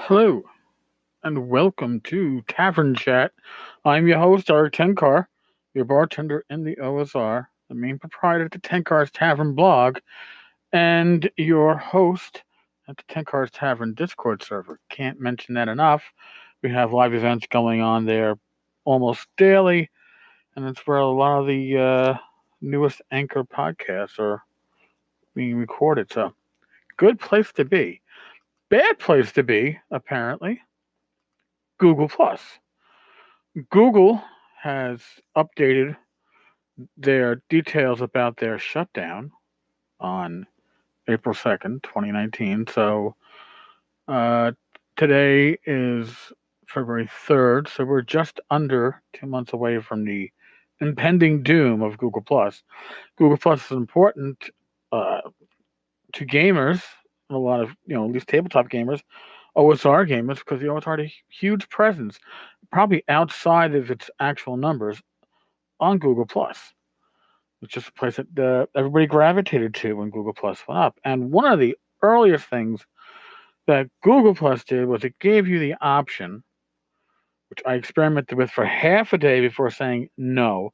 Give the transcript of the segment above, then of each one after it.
Hello, and welcome to Tavern Chat. I'm your host, Tenkar, your bartender in the OSR, the main proprietor of the Tenkar's Tavern blog, and your host at the Tenkar's Tavern Discord server. Can't mention that enough. We have live events going on there almost daily, and it's where a lot of the newest Anchor podcasts are being recorded. So, good place to be. Bad place to be, apparently, Google Plus. Google has updated their details about their shutdown on April 2nd, 2019. So uh, today is February 3rd. So we're just under 2 months away from the impending doom of Google Plus. Google Plus is important uh, to gamers, a lot of, at least tabletop gamers, OSR gamers, because the OSR had a huge presence, probably outside of its actual numbers on Google Plus. It's just a place that everybody gravitated to when Google Plus went up. And one of the earliest things that Google Plus did was it gave you the option, which I experimented with for half a day before saying no,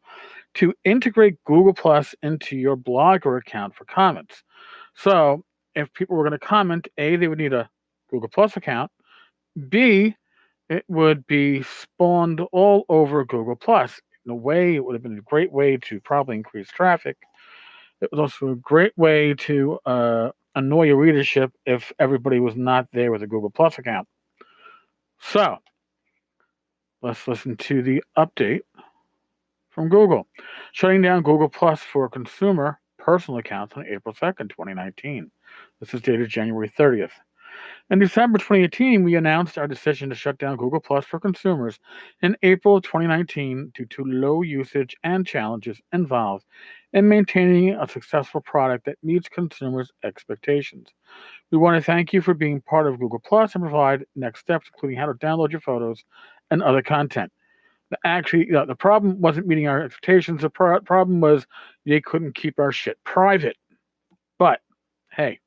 to integrate Google Plus into your Blogger account for comments. So if people were going to comment, A, they would need a Google Plus account. B, it would be spawned all over Google Plus. In a way, it would have been a great way to probably increase traffic. It was also a great way to annoy your readership if everybody was not there with a Google Plus account. So, let's listen to the update from Google. Shutting down Google Plus for consumer personal accounts on April 2nd, 2019. This is dated January 30th. In December 2018, we announced our decision to shut down Google Plus for consumers in April 2019 due to low usage and challenges involved in maintaining a successful product that meets consumers' expectations. We want to thank you for being part of Google Plus and provide next steps, including how to download your photos and other content. Actually, the problem wasn't meeting our expectations. The problem was they couldn't keep our shit private. But hey,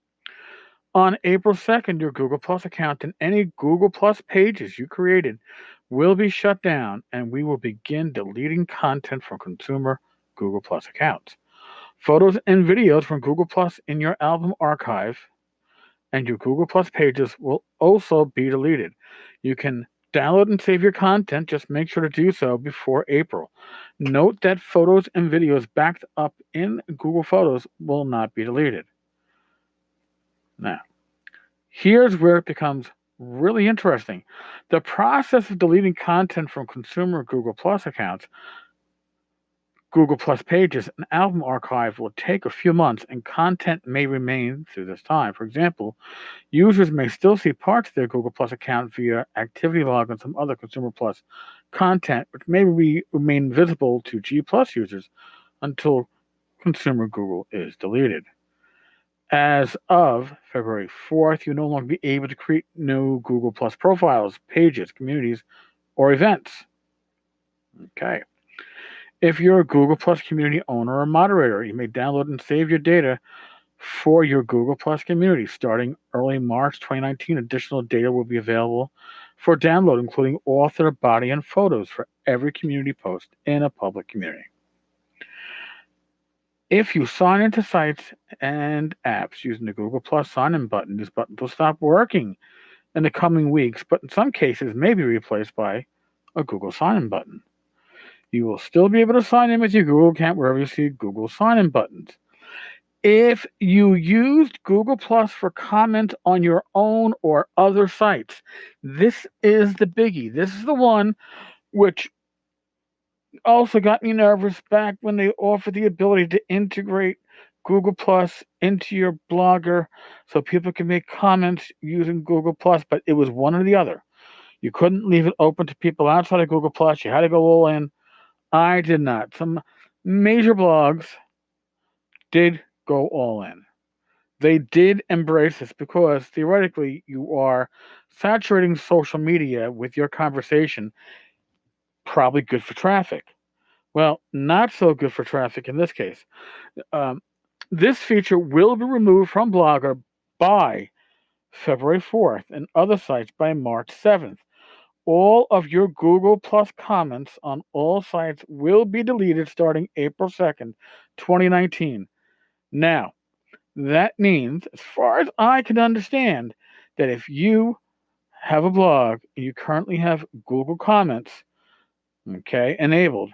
on April 2nd, your Google Plus account and any Google Plus pages you created will be shut down, and we will begin deleting content from consumer Google Plus accounts. Photos and videos from Google Plus in your album archive and your Google Plus pages will also be deleted. You can download and save your content, just make sure to do so before April. Note that photos and videos backed up in Google Photos will not be deleted. Now, here's where it becomes really interesting. The process of deleting content from consumer Google Plus accounts, Google Plus pages, and album archive will take a few months, and content may remain through this time. For example, users may still see parts of their Google Plus account via activity log and some other Consumer Plus content, which may remain visible to G Plus users until Consumer Google is deleted. As of February 4th, you'll no longer be able to create new Google Plus profiles, pages, communities, or events. Okay. If you're a Google Plus community owner or moderator, you may download and save your data for your Google Plus community. Starting early March 2019, additional data will be available for download, including author, body, and photos for every community post in a public community. If you sign into sites and apps using the Google Plus sign-in button, this button will stop working in the coming weeks, but in some cases may be replaced by a Google sign-in button. You will still be able to sign in with your Google account wherever you see Google sign-in buttons. If you used Google Plus for comments on your own or other sites, this is the biggie. This is the one which also got me nervous back when they offered the ability to integrate Google Plus into your blogger so people can make comments using Google Plus, but it was one or the other. You couldn't leave it open to people outside of Google Plus. You had to go all in. I did not. Some major blogs did go all in. They did embrace this because theoretically you are saturating social media with your conversation, probably good for traffic. Well, not so good for traffic in this case. This feature will be removed from Blogger by February 4th, and other sites by March 7th. All of your Google Plus comments on all sites will be deleted starting April 2nd, 2019. Now, that means, as far as I can understand, that if you have a blog and you currently have Google Comments, okay, enabled,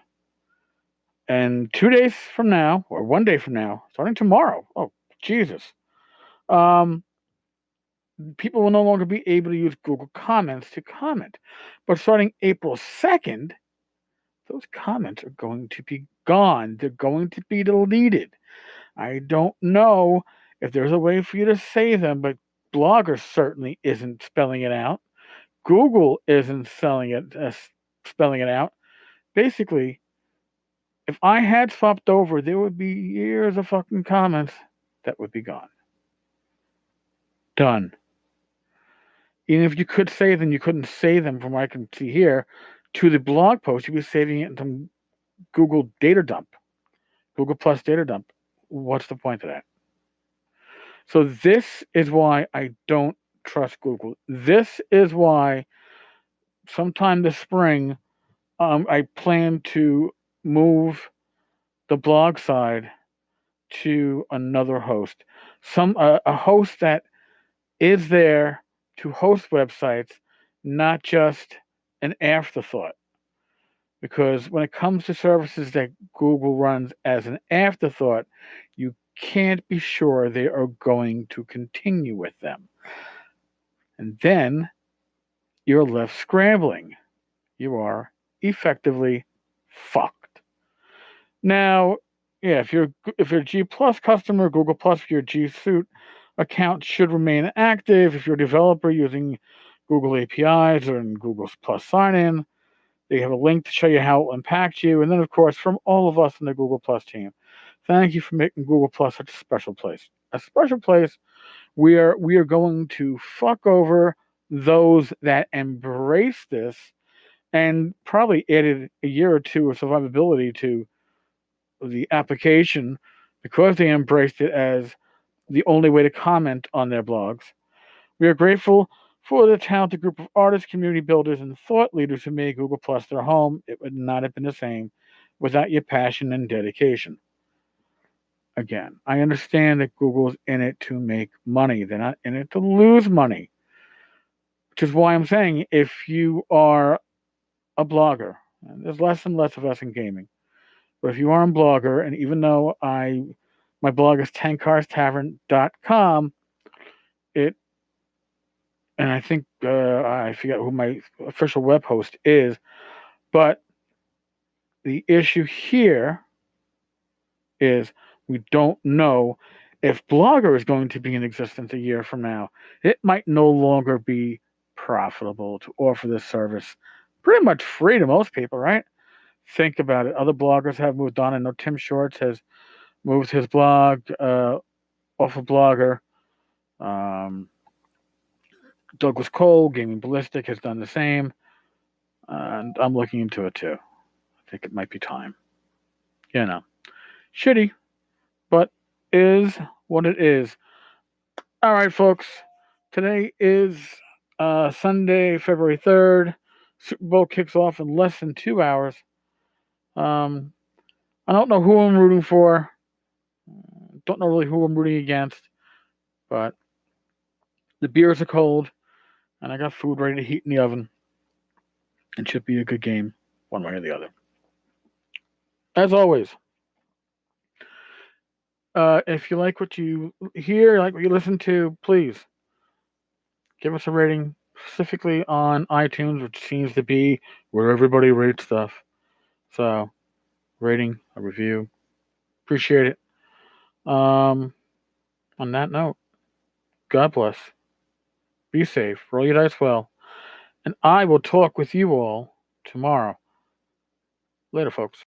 and 2 days from now, or 1 day from now, starting tomorrow, oh, Jesus, um, people will no longer be able to use Google Comments to comment. But starting April 2nd, those comments are going to be gone. They're going to be deleted. I don't know if there's a way for you to save them, but Blogger certainly isn't spelling it out. Google isn't spelling it out. Basically, if I had swapped over, there would be years of fucking comments that would be gone. Done. Even if you could save them, you couldn't save them from what I can see here to the blog post. You'd be saving it in some Google data dump, Google Plus data dump. What's the point of that? So this is why I don't trust Google. This is why sometime this spring, I plan to move the blog side to another host, a host that is there to host websites, not just an afterthought. Because when it comes to services that Google runs as an afterthought, you can't be sure they are going to continue with them. And then you're left scrambling. You are effectively fucked. Now, yeah, if you're a G Plus customer, Google Plus for your G Suite account should remain active. If you're a developer using Google APIs or in Google Plus sign-in, they have a link to show you how it will impact you. And then, of course, from all of us in the Google Plus team, thank you for making Google Plus such a special place. A special place where we are going to fuck over those that embrace this and probably added a year or two of survivability to the application because they embraced it as the only way to comment on their blogs. We are grateful for the talented group of artists, community builders, and thought leaders who made Google Plus their home. It would not have been the same without your passion and dedication. Again, I understand that Google's in it to make money. They're not in it to lose money. Which is why I'm saying if you are a blogger, and there's less and less of us in gaming, but if you are a blogger, and even though my blog is tenkarstavern.com, and I think I forget who my official web host is, but the issue here is we don't know if Blogger is going to be in existence a year from now. It might no longer be profitable to offer this service pretty much free to most people, right? Think about it. Other bloggers have moved on. I know Tim Shorts has moved his blog off of Blogger. Douglas Cole, Gaming Ballistic, has done the same. And I'm looking into it too. I think it might be time. You know, shitty, but is what it is. All right, folks. Today is Sunday, February 3rd. Super Bowl kicks off in less than 2 hours. I don't know who I'm rooting for. Don't know really who I'm rooting against. But the beers are cold, and I got food ready to heat in the oven. It should be a good game, one way or the other. As always, if you like what you hear, like what you listen to, please give us a rating, specifically on iTunes, which seems to be where everybody rates stuff. So, rating, a review, appreciate it. On that note, God bless. Be safe. Roll your dice well. And I will talk with you all tomorrow. Later, folks.